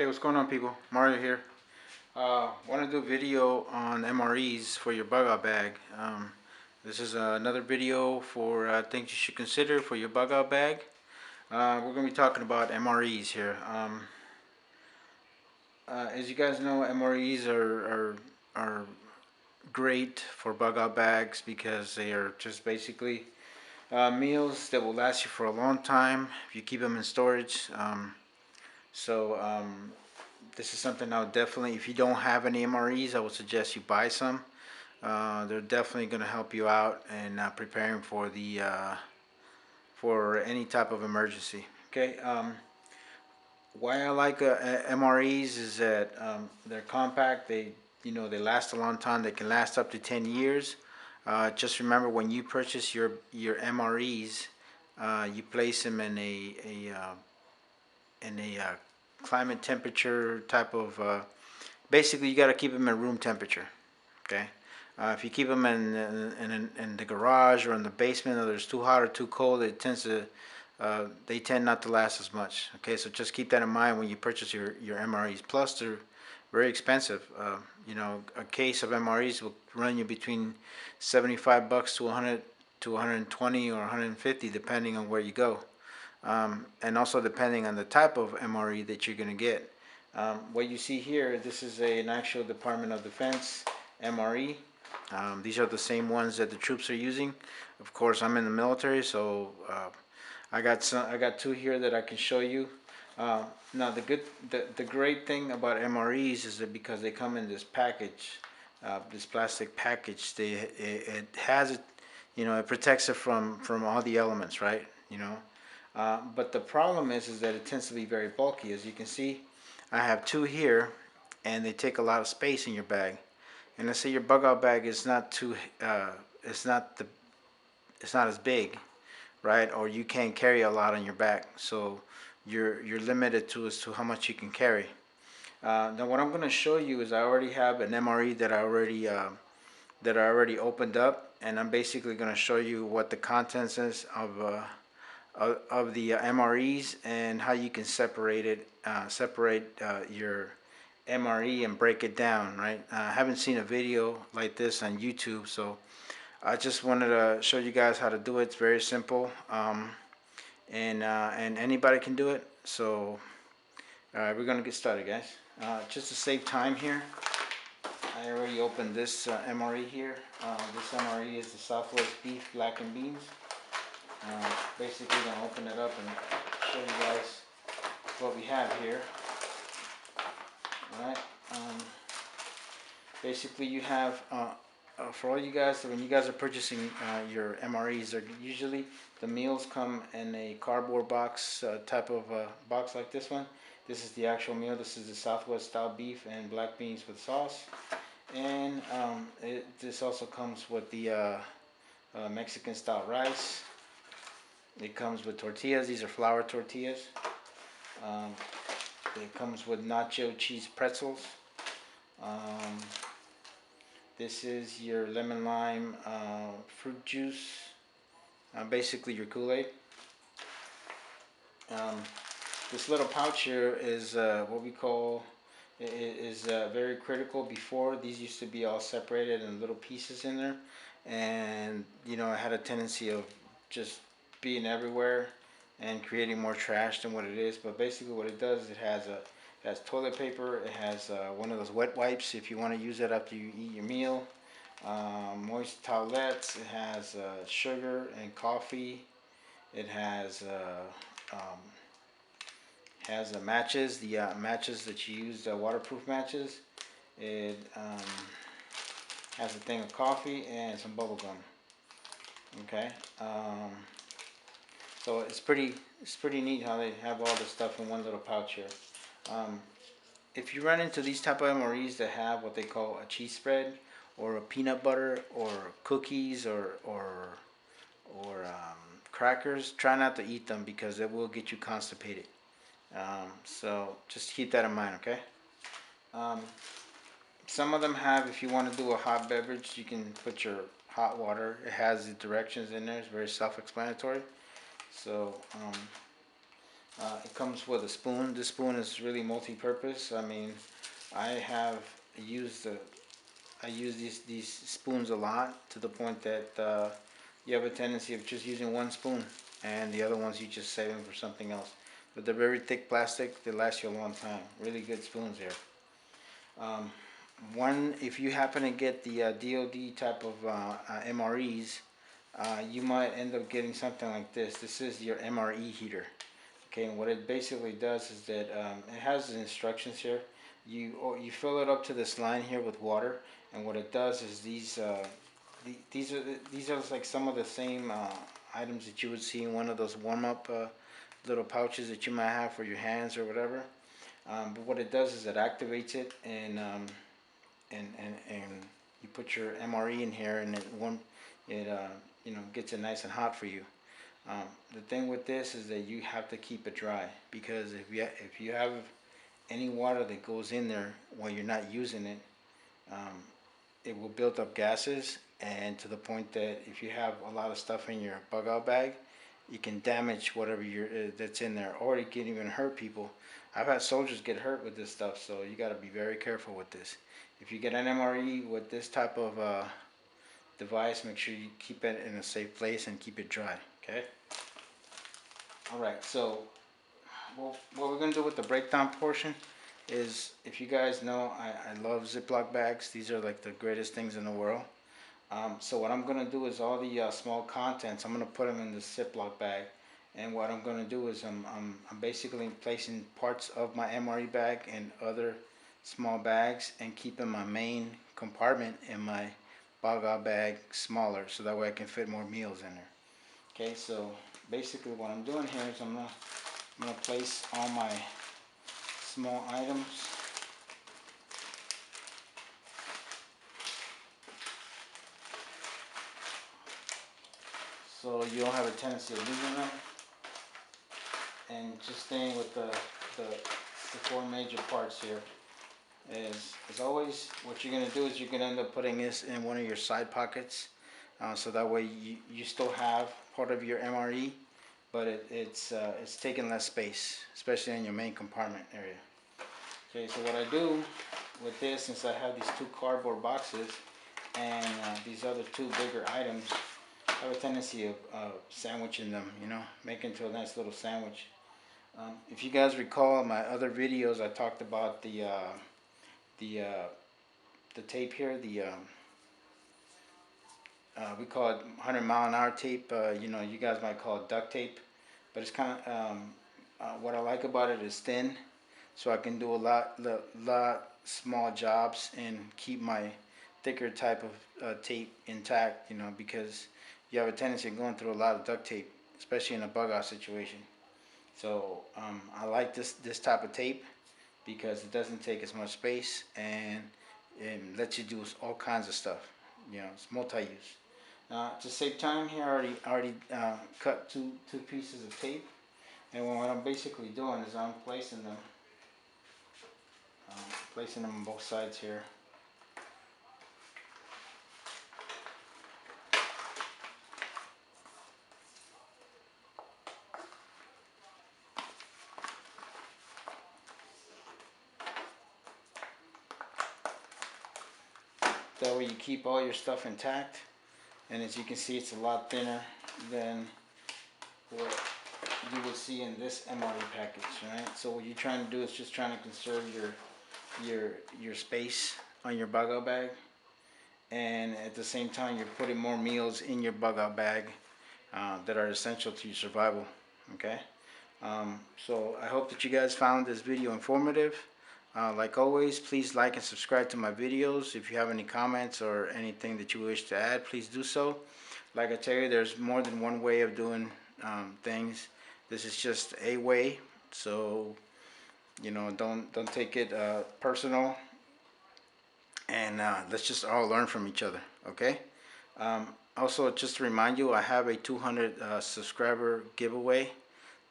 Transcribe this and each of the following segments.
Hey, what's going on, people? Mario here. Want to do a video on MREs for your bug out bag. This is another video for things you should consider for your bug out bag. We're going to be talking about MREs here. As you guys know, MREs are great for bug out bags because they are just basically meals that will last you for a long time if you keep them in storage. This is something I would definitely, if you don't have any MREs, I would suggest you buy some. They're definitely going to help you out in preparing for the for any type of emergency. Okay. Why I like MREs is that they're compact. They last a long time. They can last up to 10 years. Just remember, when you purchase your MREs, you place them in a climate temperature type of basically you got to keep them at room temperature. Okay. If you keep them in the garage or in the basement, or it's too hot or too cold, they tend not to last as much. Okay, so just keep that in mind when you purchase your MREs. Plus, they're very expensive. A case of MREs will run you between $75 to 100 to 120 or 150, depending on where you go, and also depending on the type of MRE that you're going to get. What you see here, this is an actual Department of Defense MRE. These are the same ones that the troops are using. Of course, I'm in the military, so I got two here that I can show you. Now, the great thing about MREs is that because they come in this package, this plastic package, it has it, it protects it from all the elements, right? But the problem is that it tends to be very bulky. As you can see, I have two here, and they take a lot of space in your bag. And let's say your bug out bag is not too, it's not as big, right? Or you can't carry a lot on your back, so you're limited as to how much you can carry. Now, what I'm going to show you is I already have an MRE that I already opened up, and I'm basically going to show you what the contents is of the MREs and how you can separate your MRE and break it down, right? I haven't seen a video like this on YouTube, so I just wanted to show you guys how to do it. It's very simple, and anybody can do it. So we're gonna get started, guys. Just to save time here, I already opened this MRE here. This MRE is the Southwest Beef Black and Beans. Basically gonna open it up and show you guys what we have here. Alright, basically you have for all you guys, when you guys are purchasing your MREs, usually the meals come in a cardboard box, type of box like this one. This is the actual meal. This is the Southwest style beef and black beans with sauce, and this also comes with the Mexican style rice. It comes with tortillas. These are flour tortillas. It comes with nacho cheese pretzels. This is your lemon lime fruit juice, basically your Kool-Aid. This little pouch here is what we call very critical. Before, these used to be all separated in little pieces in there, and it had a tendency of just being everywhere and creating more trash than what it is. But basically what it does is it has toilet paper, it has one of those wet wipes if you want to use it after you eat your meal, moist towelettes, it has sugar and coffee, it has the matches, matches that you use, the waterproof matches. It has a thing of coffee and some bubble gum. Okay. So it's pretty neat how they have all this stuff in one little pouch here. If you run into these type of MREs that have what they call a cheese spread or a peanut butter or cookies or crackers, try not to eat them because it will get you constipated. So just keep that in mind, okay? Some of them have, if you want to do a hot beverage, you can put your hot water. It has the directions in there. It's very self-explanatory. So It comes with a spoon. This spoon is really multi-purpose. I mean, I have used the I use these spoons a lot, to the point that you have a tendency of just using one spoon, and the other ones you just save them for something else. But they're very thick plastic. They last you a long time. Really good spoons here. Um, if you happen to get the DoD type of MREs, you might end up getting something like this. This is your MRE heater. Okay, and what it basically does is that it has the instructions here. You fill it up to this line here with water, and what it does is these are like some of the same items that you would see in one of those warm up little pouches that you might have for your hands or whatever. But what it does is it activates it, and you put your MRE in here, and it gets it nice and hot for you. The thing with this is that you have to keep it dry, because if you have any water that goes in there while you're not using it, um, it will build up gases, and to the point that if you have a lot of stuff in your bug out bag, you can damage whatever that's in there, or it can even hurt people. I've had soldiers get hurt with this stuff, so you got to be very careful with this. If you get an MRE with this type of device, make sure you keep it in a safe place and keep it dry. Okay. All right. So, well, what we're gonna do with the breakdown portion is, if you guys know, I love Ziploc bags. These are like the greatest things in the world. So what I'm gonna do is all the small contents, I'm gonna put them in the Ziploc bag, and what I'm gonna do is I'm basically placing parts of my MRE bag in other small bags, and keeping my main compartment in my bug out bag smaller, so that way I can fit more meals in there. Okay, so basically what I'm doing here is I'm gonna place all my small items so you don't have a tendency of losing them, and just staying with the four major parts here. As always, what you're going to do is you're going to end up putting this in one of your side pockets, so that way you still have part of your MRE, but it's taking less space, especially in your main compartment area. Okay, so what I do with this, since I have these two cardboard boxes and these other two bigger items, I have a tendency of sandwiching them, making into a nice little sandwich. If you guys recall in my other videos, I talked about the tape here. We call it 100-mile-an-hour tape. You guys might call it duct tape, but it's kind of what I like about it is thin, so I can do a lot small jobs and keep my thicker type of tape intact. Because you have a tendency of going through a lot of duct tape, especially in a bug out situation. So I like this type of tape, because it doesn't take as much space, and it lets you do all kinds of stuff. It's multi-use. To save time here, I already cut two pieces of tape, and what I'm basically doing is I'm placing them on both sides here. That way you keep all your stuff intact, and as you can see, it's a lot thinner than what you would see in this MRE package, right? So what you're trying to do is just trying to conserve your space on your bug out bag, and at the same time you're putting more meals in your bug out bag that are essential to your survival. Okay, so I hope that you guys found this video informative. Like always, please like and subscribe to my videos. If you have any comments or anything that you wish to add, please do so. Like I tell you, there's more than one way of doing things. This is just a way, so don't take it personal, and let's just all learn from each other. Okay. Also, just to remind you, I have a 200 subscriber giveaway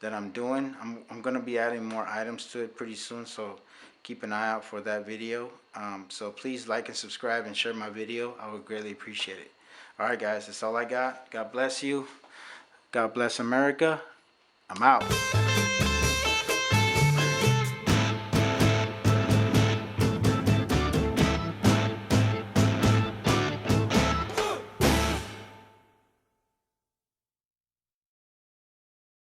that I'm doing. I'm going to be adding more items to it pretty soon, so keep an eye out for that video. So please like and subscribe and share my video. I would greatly appreciate it. Alright guys, that's all I got. God bless you. God bless America. I'm out.